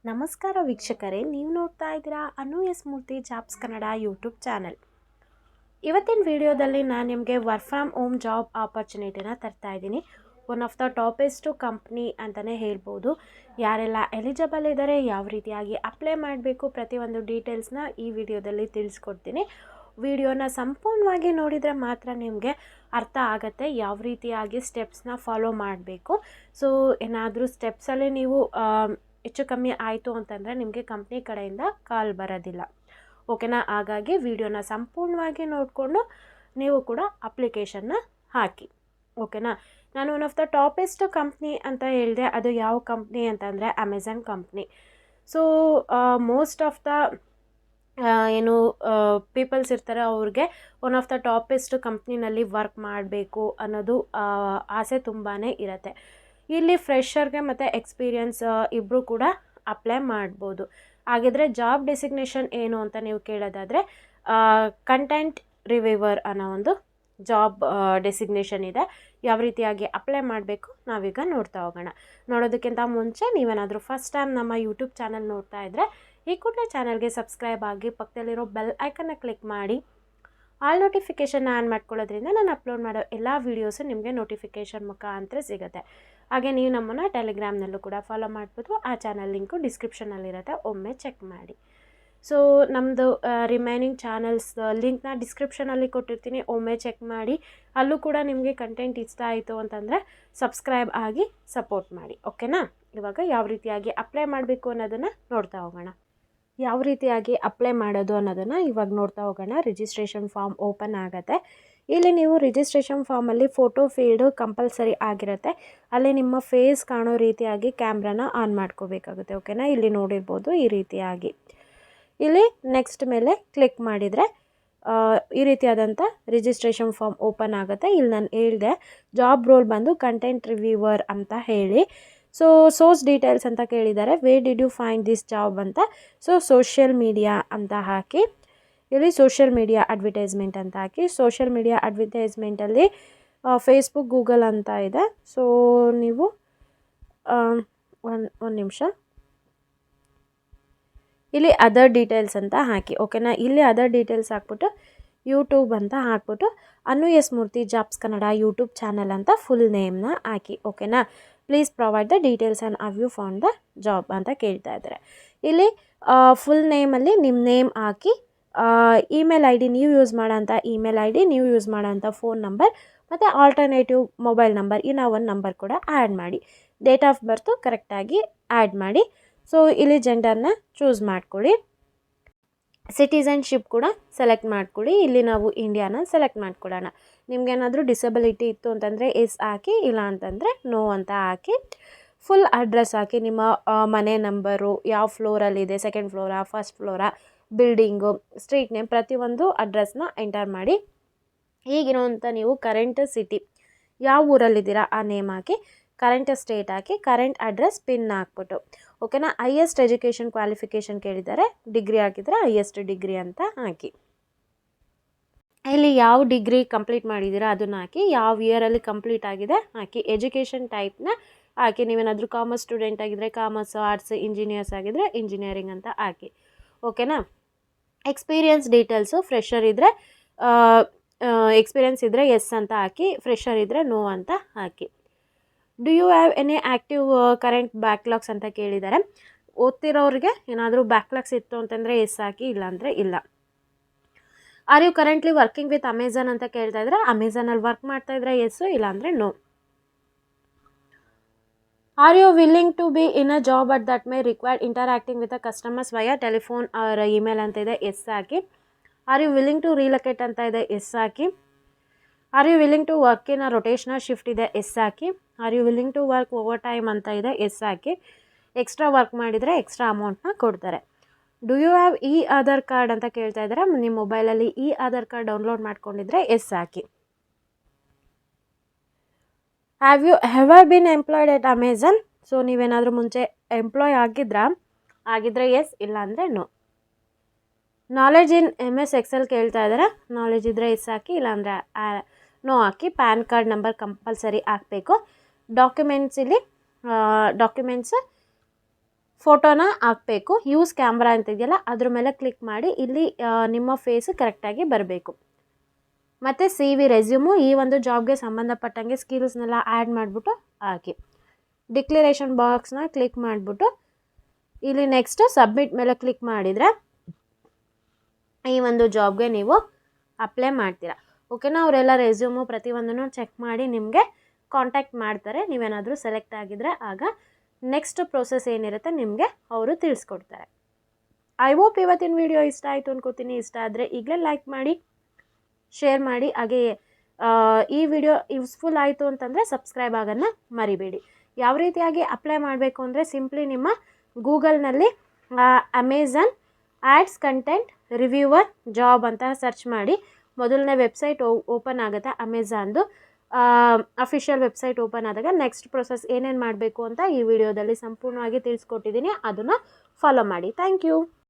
ನಮಸ್ಕಾರ ವೀಕ್ಷಕರೇ, ನೀವು ನೋಡ್ತಾ ಇದ್ದೀರಾ ಅನು S Murthy jobs Kannada YouTube channel. ಇವತ್ತಿನ ವಿಡಿಯೋದಲ್ಲಿ ನಾನು ನಿಮಗೆ ವರ್ಕ್ ಫ್ರಮ್ ಹೋಮ್ ಜಾಬ್ ಆಪರ್ಚುನಿಟಿನ ತರ್ತಾ ಇದ್ದೀನಿ. One of the topest company ಅಂತಲೇ ಹೇಳ್ಬೋದು. ಯಾರೆಲ್ಲ ಎಲಿಜಿಬಲ್ ಇದ್ದಾರೆ, ಯಾವ ರೀತಿಯಾಗಿ ಅಪ್ಲೈ ಮಾಡಬೇಕು, ಪ್ರತಿಯೊಂದು ಡೀಟೇಲ್ಸ್ನ ಈ ವಿಡಿಯೋದಲ್ಲಿ ತಿಳಿಸ್ಕೊಡ್ತೀನಿ. ವಿಡಿಯೋನ ಸಂಪೂರ್ಣವಾಗಿ ನೋಡಿದರೆ ಮಾತ್ರ ನಿಮಗೆ ಅರ್ಥ ಆಗುತ್ತೆ ಯಾವ ರೀತಿಯಾಗಿ ಸ್ಟೆಪ್ಸ್ನ ಫಾಲೋ ಮಾಡಬೇಕು. ಸೊ ಏನಾದರೂ ಸ್ಟೆಪ್ಸಲ್ಲಿ ನೀವು ಹೆಚ್ಚು ಕಮ್ಮಿ ಆಯಿತು ಅಂತಂದರೆ ನಿಮಗೆ ಕಂಪ್ನಿ ಕಡೆಯಿಂದ ಕಾಲ್ ಬರೋದಿಲ್ಲ, ಓಕೆನಾ. ಹಾಗಾಗಿ ವಿಡಿಯೋನ ಸಂಪೂರ್ಣವಾಗಿ ನೋಡಿಕೊಂಡು ನೀವು ಕೂಡ ಅಪ್ಲಿಕೇಶನ್ನ ಹಾಕಿ, ಓಕೆನಾ. ನಾನು one of the topest company ಅಂತ ಹೇಳಿದೆ. ಅದು ಯಾವ ಕಂಪ್ನಿ ಅಂತಂದರೆ Amazon company. So most of the ಏನು ಪೀಪಲ್ಸ್ ಇರ್ತಾರೆ, ಅವ್ರಿಗೆ ಒನ್ ಆಫ್ ದ ಟಾಪೆಸ್ಟ್ ಕಂಪ್ನಿನಲ್ಲಿ ವರ್ಕ್ ಮಾಡಬೇಕು ಅನ್ನೋದು ಆಸೆ ತುಂಬಾ ಇರುತ್ತೆ. ಇಲ್ಲಿ ಫ್ರೆಷರ್ಗೆ ಮತ್ತು ಎಕ್ಸ್ಪೀರಿಯನ್ಸ್ ಇಬ್ಬರು ಕೂಡ ಅಪ್ಲೈ ಮಾಡ್ಬೋದು. ಹಾಗಿದ್ರೆ ಜಾಬ್ ಡೆಸಿಗ್ನೇಷನ್ ಏನು ಅಂತ ನೀವು ಕೇಳೋದಾದರೆ ಕಂಟೆಂಟ್ ರಿವ್ಯೂವರ್ ಅನ್ನೋ ಒಂದು ಜಾಬ್ ಡೆಸಿಗ್ನೇಷನ್ ಇದೆ. ಯಾವ ರೀತಿಯಾಗಿ ಅಪ್ಲೈ ಮಾಡಬೇಕು ನಾವೀಗ ನೋಡ್ತಾ ಹೋಗೋಣ. ನೋಡೋದಕ್ಕಿಂತ ಮುಂಚೆ ನೀವೇನಾದರೂ ಫಸ್ಟ್ ಟೈಮ್ ನಮ್ಮ ಯೂಟ್ಯೂಬ್ ಚಾನಲ್ ನೋಡ್ತಾ ಇದ್ದರೆ ಈ ಕೂಡಲೇ ಚಾನಲ್ಗೆ ಸಬ್ಸ್ಕ್ರೈಬ್ ಆಗಿ ಪಕ್ಕದಲ್ಲಿರೋ ಬೆಲ್ ಐಕನ್ನ ಕ್ಲಿಕ್ ಮಾಡಿ ಆಲ್ ನೋಟಿಫಿಕೇಷನ್ನ ಆನ್ ಮಾಡ್ಕೊಳ್ಳೋದ್ರಿಂದ ನಾನು ಅಪ್ಲೋಡ್ ಮಾಡೋ ಎಲ್ಲ ವೀಡಿಯೋಸು ನಿಮಗೆ ನೋಟಿಫಿಕೇಷನ್ ಮುಖಾಂತರ ಸಿಗುತ್ತೆ. ಹಾಗೆ ನೀವು ನಮ್ಮನ್ನು ಟೆಲಿಗ್ರಾಮ್ನಲ್ಲೂ ಕೂಡ ಫಾಲೋ ಮಾಡ್ಬೋದು. ಆ ಚಾನಲ್ ಲಿಂಕು ಡಿಸ್ಕ್ರಿಪ್ಷನಲ್ಲಿರುತ್ತೆ, ಒಮ್ಮೆ ಚೆಕ್ ಮಾಡಿ. ಸೊ ನಮ್ಮದು ರಿಮೈನಿಂಗ್ ಚಾನಲ್ಸ್ ಲಿಂಕ್ನ ಡಿಸ್ಕ್ರಿಪ್ಷನಲ್ಲಿ ಕೊಟ್ಟಿರ್ತೀನಿ, ಒಮ್ಮೆ ಚೆಕ್ ಮಾಡಿ. ಅಲ್ಲೂ ಕೂಡ ನಿಮಗೆ ಕಂಟೆಂಟ್ ಇಷ್ಟ ಆಯಿತು ಅಂತಂದರೆ ಸಬ್ಸ್ಕ್ರೈಬ್ ಆಗಿ ಸಪೋರ್ಟ್ ಮಾಡಿ, ಓಕೆನಾ. ಇವಾಗ ಯಾವ ರೀತಿಯಾಗಿ ಅಪ್ಲೈ ಮಾಡಬೇಕು ಅನ್ನೋದನ್ನು ನೋಡ್ತಾ ಹೋಗೋಣ. ಯಾವ ರೀತಿಯಾಗಿ ಅಪ್ಲೈ ಮಾಡೋದು ಅನ್ನೋದನ್ನು ಇವಾಗ ನೋಡ್ತಾ ಹೋಗೋಣ. ರಿಜಿಸ್ಟ್ರೇಷನ್ ಫಾರ್ಮ್ ಓಪನ್ ಆಗುತ್ತೆ. ಇಲ್ಲಿ ನೀವು ರಿಜಿಸ್ಟ್ರೇಷನ್ ಫಾರ್ಮಲ್ಲಿ ಫೋಟೋ ಫೀಲ್ಡು ಕಂಪಲ್ಸರಿ ಆಗಿರುತ್ತೆ. ಅಲ್ಲಿ ನಿಮ್ಮ ಫೇಸ್ ಕಾಣೋ ರೀತಿಯಾಗಿ ಕ್ಯಾಮ್ರಾನ ಆನ್ ಮಾಡ್ಕೋಬೇಕಾಗುತ್ತೆ, ಓಕೆನಾ. ಇಲ್ಲಿ ನೋಡಿರ್ಬೋದು ಈ ರೀತಿಯಾಗಿ. ಇಲ್ಲಿ ನೆಕ್ಸ್ಟ್ ಮೇಲೆ ಕ್ಲಿಕ್ ಮಾಡಿದರೆ ಈ ರೀತಿಯಾದಂಥ ರಿಜಿಸ್ಟ್ರೇಷನ್ ಫಾರ್ಮ್ ಓಪನ್ ಆಗುತ್ತೆ. ಇಲ್ಲಿ ನಾನು ಹೇಳಿದೆ ಜಾಬ್ ರೋಲ್ ಬಂದು ಕಂಟೆಂಟ್ ರಿವ್ಯೂವರ್ ಅಂತ ಹೇಳಿ. ಸೊ ಸೋರ್ಸ್ ಡೀಟೇಲ್ಸ್ ಅಂತ ಕೇಳಿದ್ದಾರೆ. Where did you find this job ಅಂತ. ಸೊ ಸೋಷಿಯಲ್ ಮೀಡಿಯಾ ಅಂತ ಹಾಕಿ, ಇಲ್ಲಿ ಸೋಷಿಯಲ್ ಮೀಡಿಯಾ ಅಡ್ವರ್ಟೈಸ್ಮೆಂಟ್ ಅಂತ ಹಾಕಿ. ಸೋಷಿಯಲ್ ಮೀಡಿಯಾ ಅಡ್ವರ್ಟೈಸ್ಮೆಂಟಲ್ಲಿ ಫೇಸ್ಬುಕ್, ಗೂಗಲ್ ಅಂತ ಇದೆ. ಸೊ ನೀವು ಒಂದು ನಿಮಿಷ, ಇಲ್ಲಿ ಅದರ್ ಡೀಟೇಲ್ಸ್ ಅಂತ ಹಾಕಿ, ಓಕೆನಾ. ಇಲ್ಲಿ ಅದರ್ ಡೀಟೇಲ್ಸ್ ಹಾಕ್ಬಿಟ್ಟು ಯೂಟ್ಯೂಬ್ ಅಂತ ಹಾಕ್ಬಿಟ್ಟು Anu S Murthy jobs Kannada YouTube channel ಅಂತ ಫುಲ್ ನೇಮ್ನ ಹಾಕಿ, ಓಕೆನಾ. Please provide the details and have you found the job ಅಂತ ಕೇಳ್ತಾ ಇದ್ದಾರೆ. ಇಲ್ಲಿ ಫುಲ್ ನೇಮಲ್ಲಿ ನಿಮ್ಮ ನೇಮ್ ಹಾಕಿ, ಇಮೇಲ್ ಐ ಡಿ ನೀವು ಯೂಸ್ ಮಾಡೋಂಥ ಇಮೇಲ್ ಐ ಡಿ, ನೀವು ಯೂಸ್ ಮಾಡೋಂಥ ಫೋನ್ ನಂಬರ್ ಮತ್ತು ಆಲ್ಟರ್ನೇಟಿವ್ ಮೊಬೈಲ್ ನಂಬರ್, ಇನ್ನೂ ಒಂದು ನಂಬರ್ ಕೂಡ ಆ್ಯಡ್ ಮಾಡಿ. ಡೇಟ್ ಆಫ್ ಬರ್ತು ಕರೆಕ್ಟಾಗಿ ಆ್ಯಡ್ ಮಾಡಿ. ಸೊ ಇಲ್ಲಿ ಜೆಂಡರ್ನ ಚೂಸ್ ಮಾಡ್ಕೊಳ್ಳಿ. ಸಿಟಿಸನ್ಶಿಪ್ ಕೂಡ ಸೆಲೆಕ್ಟ್ ಮಾಡ್ಕೊಳ್ಳಿ. ಇಲ್ಲಿ ನಾವು ಇಂಡಿಯಾನ ಸೆಲೆಕ್ಟ್ ಮಾಡ್ಕೊಳ್ಳೋಣ. ನಿಮ್ಗೇನಾದರೂ ಡಿಸಬಿಲಿಟಿ ಇತ್ತು ಅಂತಂದರೆ ಎಸ್ ಹಾಕಿ, ಇಲ್ಲ ಅಂತಂದರೆ ನೋ ಅಂತ ಹಾಕಿ. ಫುಲ್ ಅಡ್ರೆಸ್ ಹಾಕಿ, ನಿಮ್ಮ ಮನೆ ನಂಬರು, ಯಾವ ಫ್ಲೋರಲ್ಲಿದೆ, ಸೆಕೆಂಡ್ ಫ್ಲೋರಾ, ಫಸ್ಟ್ ಫ್ಲೋರಾ, ಬಿಲ್ಡಿಂಗು, ಸ್ಟ್ರೀಟ್ ನೇಮ್, ಪ್ರತಿಯೊಂದು ಅಡ್ರೆಸ್ನ ಎಂಟರ್ ಮಾಡಿ. ಈಗಿರೋಂಥ ನೀವು ಕರೆಂಟ್ ಸಿಟಿ ಯಾವ ಊರಲ್ಲಿದ್ದೀರಾ ಆ ನೇಮ್ ಹಾಕಿ, ಕರೆಂಟ್ ಸ್ಟೇಟ್ ಹಾಕಿ, ಕರೆಂಟ್ ಅಡ್ರೆಸ್ ಪಿನ್ ಹಾಕ್ಬಿಟ್ಟು, ಓಕೆನಾ. ಹೈಯೆಸ್ಟ್ ಎಜುಕೇಷನ್ ಕ್ವಾಲಿಫಿಕೇಷನ್ ಕೇಳಿದ್ದಾರೆ, ಡಿಗ್ರಿ ಹಾಕಿದರೆ ಹೈಯೆಸ್ಟ್ ಡಿಗ್ರಿ ಅಂತ ಹಾಕಿ. ಇಲ್ಲಿ ಯಾವ ಡಿಗ್ರಿ ಕಂಪ್ಲೀಟ್ ಮಾಡಿದ್ದೀರಾ ಅದನ್ನು ಹಾಕಿ, ಯಾವ ಇಯರಲ್ಲಿ ಕಂಪ್ಲೀಟ್ ಆಗಿದೆ ಹಾಕಿ, ಎಜುಕೇಷನ್ ಟೈಪ್ನ ಹಾಕಿ. ನೀವೇನಾದರೂ ಕಾಮರ್ಸ್ ಸ್ಟೂಡೆಂಟ್ ಆಗಿದ್ದರೆ ಕಾಮರ್ಸ್, ಆರ್ಟ್ಸ್, ಇಂಜಿನಿಯರ್ಸ್ ಆಗಿದ್ದರೆ ಇಂಜಿನಿಯರಿಂಗ್ ಅಂತ ಹಾಕಿ, ಓಕೆನಾ. ಎಕ್ಸ್ಪೀರಿಯನ್ಸ್ ಡೀಟೇಲ್ಸು ಫ್ರೆಷರ್ ಇದ್ದರೆ ಎಕ್ಸ್ಪೀರಿಯನ್ಸ್ ಇದ್ದರೆ ಎಸ್ ಅಂತ ಹಾಕಿ, ಫ್ರೆಷರ್ ಇದ್ದರೆ ನೋ ಅಂತ ಹಾಕಿ. Do you have any active current backlogs ಅಂತ ಕೇಳಿದ್ದಾರೆ. ಓದ್ತಿರೋರಿಗೆ ಏನಾದರೂ ಬ್ಯಾಕ್ಲಾಗ್ಸ್ ಇತ್ತು ಅಂತಂದರೆ ಎಸ್ ಹಾಕಿ, ಇಲ್ಲಾಂದರೆ ಇಲ್ಲ. Are you currently working with Amazon ಅಂತ ಕೇಳ್ತಾ ಇದ್ರೆ, ಅಮೆಝಾನಲ್ಲಿ ವರ್ಕ್ ಮಾಡ್ತಾ ಇದ್ರೆ ಎಸ್ಸು, ಇಲ್ಲಾಂದರೆ no. Are you willing to be in a job at that may required interacting with a customers via telephone or email ಅಂತ ಇದೆ, ಎಸ್ ಹಾಕಿ. Are you willing to relocate ಅಂತ ಇದೆ, ಎಸ್ ಹಾಕಿ. Are you willing to work in a rotational shift ಇದೆ, yes ಹಾಕಿ. Are you willing to work over time ಅಂತ ಇದೆ, ಎಸ್ ಹಾಕಿ. ಎಕ್ಸ್ಟ್ರಾ ವರ್ಕ್ ಮಾಡಿದರೆ ಎಕ್ಸ್ಟ್ರಾ ಅಮೌಂಟ್ನ ಕೊಡ್ತಾರೆ. Do you have e Aadhaar card ಅಂತ ಕೇಳ್ತಾ ಇದ್ದಾರೆ. ನಿಮ್ಮ ಮೊಬೈಲಲ್ಲಿ ಇ ಆಧಾರ್ ಕಾರ್ಡ್ ಡೌನ್ಲೋಡ್ ಮಾಡ್ಕೊಂಡಿದ್ರೆ ಎಸ್ ಹಾಕಿ. Have you ever been employed at Amazon. So ನೀವೇನಾದರೂ ಮುಂಚೆ ಎಂಪ್ಲಾಯ್ ಆಗಿದ್ದರೆ ಎಸ್, ಇಲ್ಲಾಂದರೆ no. Knowledge in MS excel ಕೇಳ್ತಾ ಇದ್ದಾರೆ. ನಾಲೆಜ್ ಇದ್ದರೆ ಎಸ್ ಹಾಕಿ, ಇಲ್ಲಾಂದರೆ ನೋ ಹಾಕಿ. ಪ್ಯಾನ್ ಕಾರ್ಡ್ ನಂಬರ್ ಕಂಪಲ್ಸರಿ ಹಾಕಬೇಕು. ಡಾಕ್ಯುಮೆಂಟ್ಸ್ ಇಲ್ಲಿ ಡಾಕ್ಯುಮೆಂಟ್ಸ್ ಫೋಟೋನ ಹಾಕಬೇಕು. ಯೂಸ್ ಕ್ಯಾಮ್ರಾ ಅಂತ ಇದೆಯಲ್ಲ ಅದ್ರ ಮೇಲೆ ಕ್ಲಿಕ್ ಮಾಡಿ ಇಲ್ಲಿ ನಿಮ್ಮ ಫೇಸ್ ಕರೆಕ್ಟಾಗಿ ಬರಬೇಕು. ಮತ್ತು CV ರೆಸ್ಯೂಮು ಈ ಒಂದು ಜಾಬ್ಗೆ ಸಂಬಂಧಪಟ್ಟಂಗೆ ಸ್ಕಿಲ್ಸ್ನೆಲ್ಲ ಆ್ಯಡ್ ಮಾಡಿಬಿಟ್ಟು ಹಾಕಿ. ಡಿಕ್ಲರೇಷನ್ ಬಾಕ್ಸ್ನ ಕ್ಲಿಕ್ ಮಾಡಿಬಿಟ್ಟು ಇಲ್ಲಿ ನೆಕ್ಸ್ಟ್ ಸಬ್ಮಿಟ್ ಮೇಲೆ ಕ್ಲಿಕ್ ಮಾಡಿದರೆ ಈ ಒಂದು ಜಾಬ್ಗೆ ನೀವು ಅಪ್ಲೈ ಮಾಡ್ತೀರಾ. ಓಕೆನಾ, ಅವರೆಲ್ಲ ರೆಸ್ಯೂಮು ಪ್ರತಿಯೊಂದನ್ನು ಚೆಕ್ ಮಾಡಿ ನಿಮಗೆ ಕಾಂಟ್ಯಾಕ್ಟ್ ಮಾಡ್ತಾರೆ. ನೀವೇನಾದರೂ ಸೆಲೆಕ್ಟ್ ಆಗಿದ್ದರೆ ಆಗ ನೆಕ್ಸ್ಟ್ ಪ್ರೊಸೆಸ್ ಏನಿರುತ್ತೆ ನಿಮಗೆ ಅವರು ತಿಳಿಸ್ಕೊಡ್ತಾರೆ. ಐ ಹೋಪ್ ಇವತ್ತಿನ ವಿಡಿಯೋ ಇಷ್ಟ ಆಯಿತು ಅನ್ಕೋತೀನಿ. ಇಷ್ಟ ಆದರೆ ಈಗಲೇ ಲೈಕ್ ಮಾಡಿ, ಶೇರ್ ಮಾಡಿ. ಹಾಗೆ ಈ ವಿಡಿಯೋ ಯೂಸ್ಫುಲ್ ಆಯಿತು ಅಂತಂದರೆ ಸಬ್ಸ್ಕ್ರೈಬ್ ಆಗೋದನ್ನ ಮರಿಬೇಡಿ. ಯಾವ ರೀತಿಯಾಗಿ ಅಪ್ಲೈ ಮಾಡಬೇಕು ಅಂದರೆ ಸಿಂಪ್ಲಿ ನಿಮ್ಮ ಗೂಗಲ್ನಲ್ಲಿ Amazon ads content reviewer job ಅಂತ ಸರ್ಚ್ ಮಾಡಿ. ಮೊದಲನೇ ವೆಬ್ಸೈಟ್ ಓಪನ್ ಆಗುತ್ತೆ, ಅಮೆಝಾನ್ದು ಅಫಿಷಿಯಲ್ ವೆಬ್ಸೈಟ್ ಓಪನ್ ಆದಾಗ ನೆಕ್ಸ್ಟ್ ಪ್ರೊಸೆಸ್ ಏನೇನು ಮಾಡಬೇಕು ಅಂತ ಈ ವಿಡಿಯೋದಲ್ಲಿ ಸಂಪೂರ್ಣವಾಗಿ ತಿಳಿಸ್ಕೊಟ್ಟಿದ್ದೀನಿ. ಅದನ್ನು ಫಾಲೋ ಮಾಡಿ. Thank you.